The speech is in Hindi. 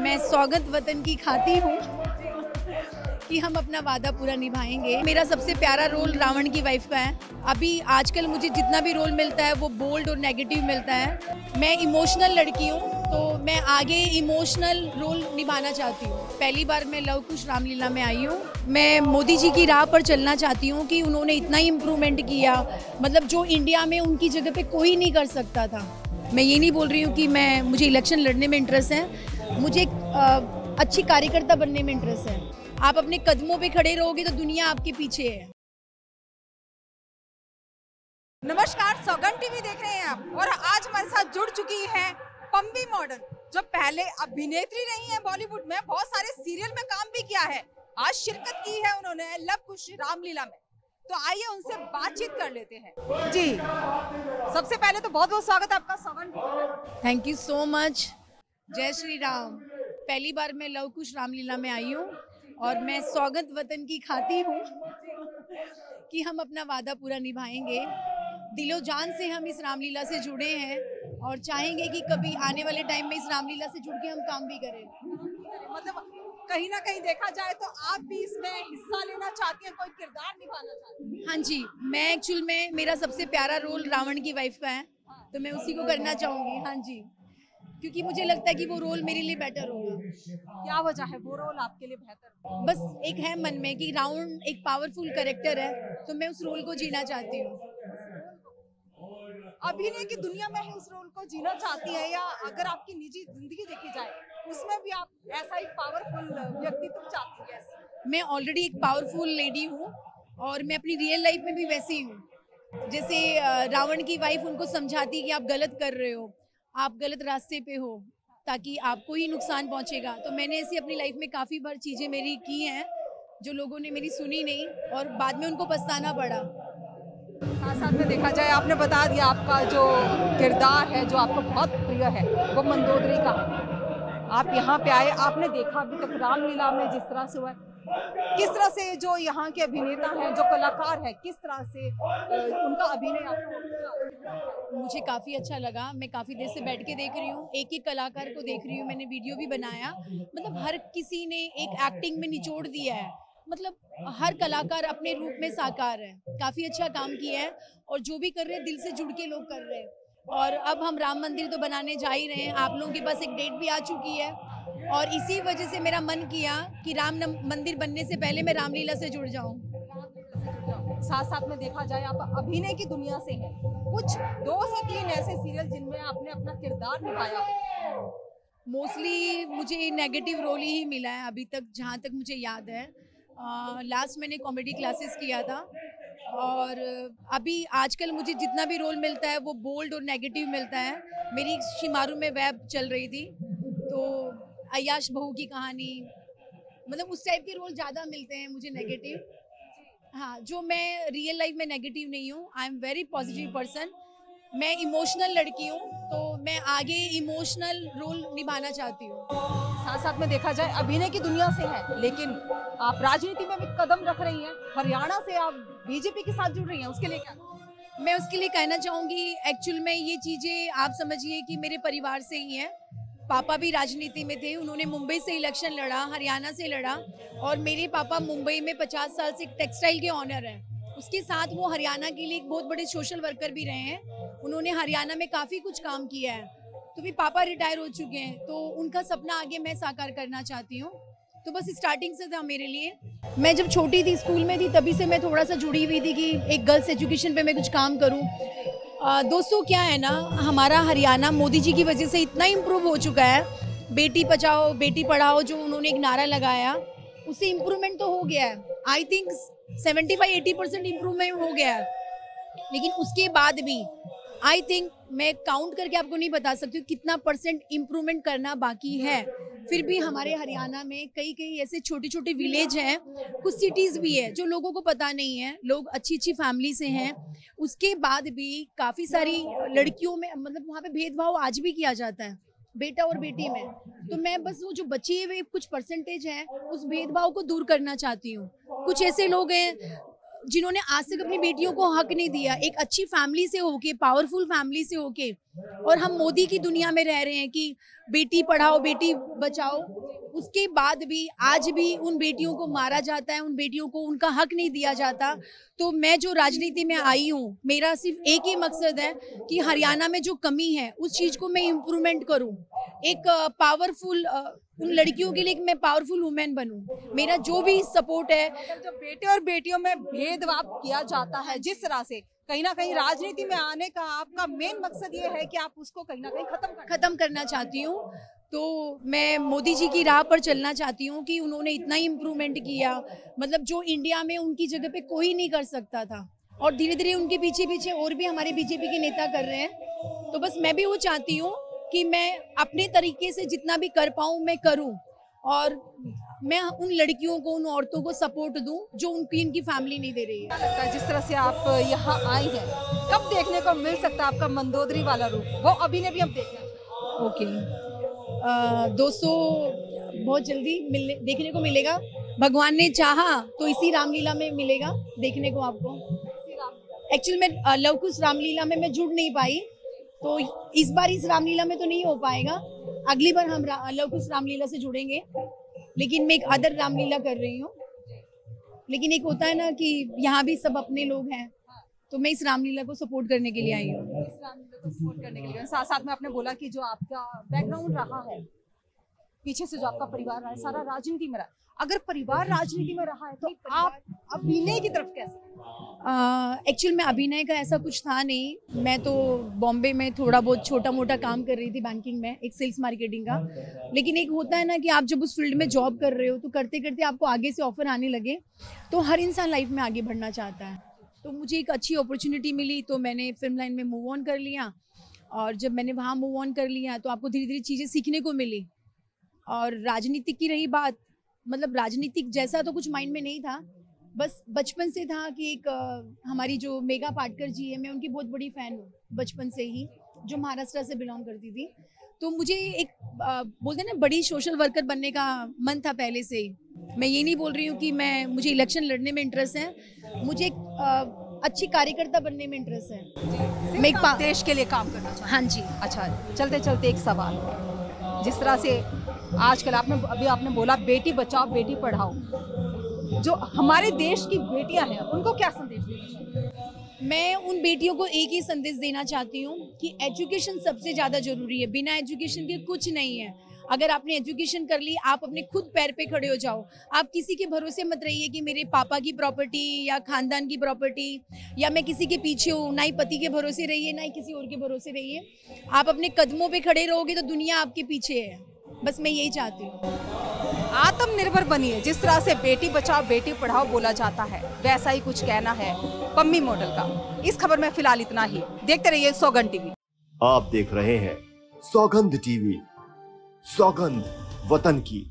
मैं सौगंध वतन की खाती हूँ कि हम अपना वादा पूरा निभाएंगे। मेरा सबसे प्यारा रोल रावण की वाइफ का है। अभी आजकल मुझे जितना भी रोल मिलता है वो बोल्ड और नेगेटिव मिलता है। मैं इमोशनल लड़की हूँ तो मैं आगे इमोशनल रोल निभाना चाहती हूँ। पहली बार मैं लव कुश रामलीला में आई हूँ। मैं मोदी जी की राह पर चलना चाहती हूँ कि उन्होंने इतना इम्प्रूवमेंट किया, मतलब जो इंडिया में उनकी जगह पे कोई नहीं कर सकता था। मैं ये नहीं बोल रही हूँ कि मुझे इलेक्शन लड़ने में इंटरेस्ट है, मुझे अच्छी कार्यकर्ता बनने में इंटरेस्ट है। आप अपने कदमों पे खड़े रहोगे तो दुनिया आपके पीछे है। नमस्कार, सौगंध टीवी देख रहे हैं आप और आज हमारे साथ जुड़ चुकी है पम्पी मॉडर्न, जो पहले अभिनेत्री रही है बॉलीवुड में, बहुत सारे सीरियल में काम भी किया है। आज शिरकत की है उन्होंने लव कुश रामलीला में, तो आइए उनसे बातचीत कर लेते हैं। जी, सबसे पहले तो बहुत बहुत स्वागत है आपका सौगंध। Thank you so much. जय श्री राम। पहली बार मैं लव कुश रामलीला में आई हूँ और मैं सौगंध वतन की खाती हूँ कि हम अपना वादा पूरा निभाएंगे। दिलो जान से हम इस रामलीला से जुड़े हैं और चाहेंगे कि कभी आने वाले टाइम में इस रामलीला से जुड़ के हम काम भी करें। मतलब कहीं ना कहीं देखा जाए तो आप भी इसमें हिस्सा लेना चाहती हैं, कोई किरदार निभाना चाहती हैं? हाँ जी, मैं एक्चुअल में मेरा सबसे प्यारा रोल रावण की वाइफ का है, तो मैं उसी को करना चाहूँगी। हाँ जी, क्योंकि मुझे लगता है कि वो रोल मेरे लिए बेटर होगा। क्या वजह है वो रोल आपके लिए बेहतर? बस एक है मन में कि रावण एक पावरफुल कैरेक्टर है, तो मैं उस रोल को जीना चाहती हूँ। अभिनय की दुनिया में ही उस रोल को जीना चाहती है, या अगर आपकी निजी जिंदगी देखी जाए उसमें भी आप ऐसा ही पावरफुल व्यक्तित्व चाहती है? मैं ऑलरेडी एक पावरफुल लेडी हूँ और मैं अपनी रियल लाइफ में भी वैसी हूँ। जैसे रावण की वाइफ उनको समझाती कि आप गलत कर रहे हो, आप गलत रास्ते पे हो, ताकि आपको ही नुकसान पहुंचेगा। तो मैंने ऐसी अपनी लाइफ में काफ़ी बार चीज़ें मेरी की हैं जो लोगों ने मेरी सुनी नहीं और बाद में उनको पछताना पड़ा। साथ साथ में देखा जाए, आपने बता दिया आपका जो किरदार है जो आपको बहुत प्रिय है वो मंदोदरी का है। आप यहाँ पे आए, आपने देखा अभी तक रामलीला में जिस तरह से हुआ है, किस तरह से जो यहाँ के अभिनेता हैं, जो कलाकार हैं, किस तरह से उनका अभिनय आपको? मुझे काफ़ी अच्छा लगा। मैं काफ़ी देर से बैठ के देख रही हूँ, एक एक कलाकार को देख रही हूँ। मैंने वीडियो भी बनाया, मतलब हर किसी ने एक एक्टिंग में निचोड़ दिया है। मतलब हर कलाकार अपने रूप में साकार है। काफ़ी अच्छा काम किया है और जो भी कर रहे हैं दिल से जुड़ के लोग कर रहे हैं। और अब हम राम मंदिर तो बनाने जा ही रहे हैं। आप लोगों के पास एक डेट भी आ चुकी है और इसी वजह से मेरा मन किया कि मंदिर बनने से पहले मैं रामलीला से जुड़ जाऊँ। साथ साथ में देखा जाए, आप अभिनय की दुनिया से हैं, कुछ 2 से 3 ऐसे सीरियल जिनमें आपने अपना किरदार निभाया। मोस्टली मुझे नेगेटिव रोल ही मिला है अभी तक, जहाँ तक मुझे याद है। लास्ट मैंने कॉमेडी क्लासेस किया था और अभी आजकल मुझे जितना भी रोल मिलता है वो बोल्ड और नेगेटिव मिलता है। मेरी शिमारू में वेब चल रही थी, तो अय्याश बहू की कहानी, मतलब उस टाइप के रोल ज़्यादा मिलते हैं मुझे नेगेटिव। हाँ, जो मैं रियल लाइफ में नेगेटिव नहीं हूँ। I am very positive person. मैं इमोशनल लड़की हूँ तो मैं आगे इमोशनल रोल निभाना चाहती हूँ। साथ साथ में देखा जाए, अभिनय की दुनिया से है लेकिन आप राजनीति में भी कदम रख रही हैं। हरियाणा से आप बीजेपी के साथ जुड़ रही हैं, उसके लिए क्या? मैं उसके लिए कहना चाहूँगी, एक्चुअल में ये चीज़ें आप समझिए कि मेरे परिवार से ही हैं। पापा भी राजनीति में थे, उन्होंने मुंबई से इलेक्शन लड़ा, हरियाणा से लड़ा और मेरे पापा मुंबई में 50 साल से टेक्सटाइल के ऑनर हैं। उसके साथ वो हरियाणा के लिए एक बहुत बड़े सोशल वर्कर भी रहे हैं। उन्होंने हरियाणा में काफ़ी कुछ काम किया है। तो भी पापा रिटायर हो चुके हैं, तो उनका सपना आगे मैं साकार करना चाहती हूँ। तो बस स्टार्टिंग से था मेरे लिए। मैं जब छोटी थी, स्कूल में थी, तभी से मैं थोड़ा सा जुड़ी हुई थी कि एक गर्ल्स एजुकेशन पे मैं कुछ काम करूँ। दोस्तों क्या है ना, हमारा हरियाणा मोदी जी की वजह से इतना इम्प्रूव हो चुका है। बेटी बचाओ बेटी पढ़ाओ जो उन्होंने एक नारा लगाया, उससे इम्प्रूवमेंट तो हो गया है। आई थिंक 75-80% इम्प्रूवमेंट हो गया है, लेकिन उसके बाद भी आई थिंक मैं काउंट करके आपको नहीं बता सकती हूँ कितना परसेंट इम्प्रूवमेंट करना बाकी है। फिर भी हमारे हरियाणा में कई कई ऐसे छोटे छोटे विलेज हैं, कुछ सिटीज़ भी है जो लोगों को पता नहीं है। लोग अच्छी अच्छी फैमिली से हैं, उसके बाद भी काफ़ी सारी लड़कियों में, मतलब वहाँ पे भेदभाव आज भी किया जाता है बेटा और बेटी में। तो मैं बस वो जो बचे हुए कुछ परसेंटेज है उस भेदभाव को दूर करना चाहती हूँ। कुछ ऐसे लोग हैं जिन्होंने आज तक अपनी बेटियों को हक नहीं दिया, एक अच्छी फैमिली से होके, पावरफुल फैमिली से होके, और हम मोदी की दुनिया में रह रहे हैं कि बेटी पढ़ाओ बेटी बचाओ, उसके बाद भी आज भी उन बेटियों को मारा जाता है, उन बेटियों को उनका हक नहीं दिया जाता। तो मैं जो राजनीति में आई हूँ, मेरा सिर्फ एक ही मकसद है कि हरियाणा में जो कमी है उस चीज को मैं इम्प्रूवमेंट करूँ, एक पावरफुल उन लड़कियों के लिए मैं पावरफुल वुमेन बनूं। मेरा जो भी सपोर्ट है, जब बेटे और बेटियों में भेदभाव किया जाता है जिस तरह से, कहीं ना कहीं राजनीति में आने का आपका मेन मकसद ये है कि आप उसको कहीं ना कहीं खत्म करना चाहती हूँ। तो मैं मोदी जी की राह पर चलना चाहती हूँ कि उन्होंने इतना ही इम्प्रूवमेंट किया, मतलब जो इंडिया में उनकी जगह पे कोई नहीं कर सकता था, और धीरे धीरे उनके पीछे पीछे और भी हमारे बीजेपी के नेता कर रहे हैं। तो बस मैं भी वो चाहती हूँ कि मैं अपने तरीके से जितना भी कर पाऊँ मैं करूँ, और मैं उन लड़कियों को, उन औरतों को सपोर्ट दूं जो इनकी फैमिली नहीं दे रही है। क्या लगता है जिस तरह से आप यहाँ आई हैं, कब देखने को मिल सकता है आपका मंदोदरी वाला रूप? वो अभी ने भी हम देखना चाहेंगे। ओके दोस्तों, बहुत जल्दी देखने को मिलेगा। भगवान ने चाहा तो इसी रामलीला में मिलेगा देखने को आपको। एक्चुअली मैं लव कुश रामलीला में मैं जुड़ नहीं पाई, तो इस बार इस रामलीला में तो नहीं हो पाएगा। अगली बार हम लव कुश रामलीला से जुड़ेंगे, लेकिन मैं एक अदर रामलीला कर रही हूँ। लेकिन एक होता है ना कि यहाँ भी सब अपने लोग हैं, तो मैं इस रामलीला को सपोर्ट करने के लिए आई हूँ। इस रामलीला को सपोर्ट करने के लिए साथ साथ में आपने बोला कि जो आपका बैकग्राउंड रहा है, पीछे से जो आपका परिवार रहा है, सारा राजनीति में रहा है। अगर परिवार राजनीति में रहा है तो आप अभिनय की तरफ कैसे? एक्चुअल में अभिनय का ऐसा कुछ था नहीं। मैं तो बॉम्बे में थोड़ा बहुत छोटा मोटा काम कर रही थी बैंकिंग में, एक सेल्स मार्केटिंग का। लेकिन एक होता है ना कि आप जब उस फील्ड में जॉब कर रहे हो तो करते करते आपको आगे से ऑफर आने लगे, तो हर इंसान लाइफ में आगे बढ़ना चाहता है। तो मुझे एक अच्छी अपॉर्चुनिटी मिली तो मैंने फिल्म लाइन में मूव ऑन कर लिया, और जब मैंने वहाँ मूव ऑन कर लिया तो आपको धीरे धीरे चीज़ें सीखने को मिली। और राजनीतिक की रही बात, मतलब राजनीतिक जैसा तो कुछ माइंड में नहीं था, बस बचपन से था कि एक हमारी जो मेघा पाटकर जी है, मैं उनकी बहुत बड़ी फ़ैन हूँ बचपन से ही, जो महाराष्ट्र से बिलोंग करती थी। तो मुझे एक बोलते ना बड़ी सोशल वर्कर बनने का मन था पहले से ही। मैं ये नहीं बोल रही हूँ कि मुझे इलेक्शन लड़ने में इंटरेस्ट है, मुझे एक अच्छी कार्यकर्ता बनने में इंटरेस्ट है। मैं एक देश के लिए काम करना चाहती हूँ। हाँ जी। अच्छा, चलते चलते एक सवाल, जिस तरह से आजकल आपने बोला बेटी बचाओ बेटी पढ़ाओ, जो हमारे देश की बेटियां हैं उनको क्या संदेश देना चाहती हैं? मैं उन बेटियों को एक ही संदेश देना चाहती हूँ कि एजुकेशन सबसे ज़्यादा ज़रूरी है। बिना एजुकेशन के कुछ नहीं है। अगर आपने एजुकेशन कर ली, आप अपने खुद पैर पे खड़े हो जाओ। आप किसी के भरोसे मत रहिए कि मेरे पापा की प्रॉपर्टी या खानदान की प्रॉपर्टी या मैं किसी के पीछे हूँ। ना ही पति के भरोसे रहिए, ना ही किसी और के भरोसे रहिए। आप अपने कदमों पे खड़े रहोगे तो दुनिया आपके पीछे है। बस मैं यही चाहती हूँ। आत्मनिर्भर बनिए। जिस तरह से बेटी बचाओ बेटी पढ़ाओ बोला जाता है, वैसा ही कुछ कहना है पम्मी मॉडल का। इस खबर में फिलहाल इतना ही। देखते रहिए सौगंध टीवी। आप देख रहे हैं सौगंध टीवी, सौगंध वतन की।